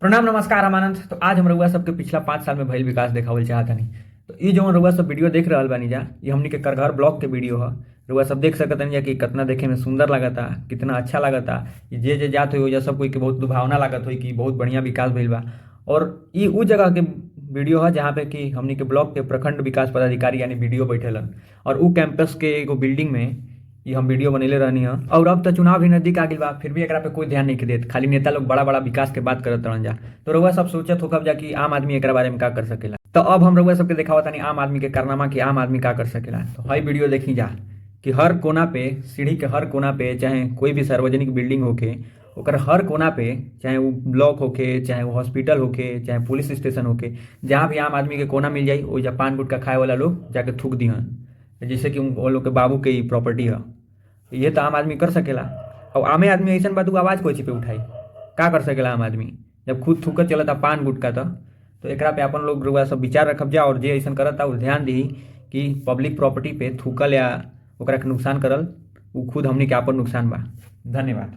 प्रणाम नमस्कार अमानंद। तो आज हम रउआ सबके पिछला 5 साल में भइल विकास देखावल चाहतनी। तो ये जो रउआ सब वीडियो देख रहल बानी जा, ये हमनी के करघर ब्लॉक के वीडियो ह। रउआ सब देख सकतनी जा कि कितना देखे में सुंदर लागता, कितना अच्छा लागता। ये जे जात हो सब कोई के बहुत लुभावना लागत हो कि बहुत बढ़िया विकास भइल बा। और ये उ जगह के वीडियो है जहाँ पे कि हमनी के ब्लॉक के प्रखंड विकास पदाधिकारी यानी बीडीओ बैठेलन और उ कैंपस के एगो बिल्डिंग में ये हम वीडियो बनैले रहनी है। और अब तो चुनाव भी नजदीक आ गई बा, फिर भी एकरा पे कोई ध्यान नहीं देत। खाली नेता लोग बड़ा बड़ा विकास के बात करत रहन जा। तो रउआ सब सोचत होखब जा कि आम आदमी एकरा बारे में का कर सकेला। तो अब हम रउआ सबके दिखावत तानी आम आदमी के कारनामा कि आम आदमी का कर सकेला। तो हई वीडियो देखी जा कि हर कोना पे, सीढ़ी के हर कोना पे, चाहे कोई भी सार्वजनिक बिल्डिंग होके, ओकर हर कोना पे, चाहे वो ब्लॉक होके, चाहे वो हॉस्पिटल होके, चाहे पुलिस स्टेशन होके, जहाँ भी आम आदमी के कोना मिल जाई ओइजा पान गुटखा खाए वाला लोग जाके थूक दिहन, जैसे कि वो लोग के बाबू के ही प्रॉपर्टी है। ये तो आम आदमी कर सकेला। और आमे आदमी ऐसा बात आवाज़ कोई पे उठाई का कर सकेला आम आदमी जब खुद थूकत चलता पान गुटका। तो एकरा पे अपन लोग रउआ सब विचार रखब जा और जे ऐसा करता उ ध्यान दी कि पब्लिक प्रॉपर्टी पे थूकल या ओकरा के नुकसान करल उ खुद हमनी के आपन नुकसान बा। धन्यवाद।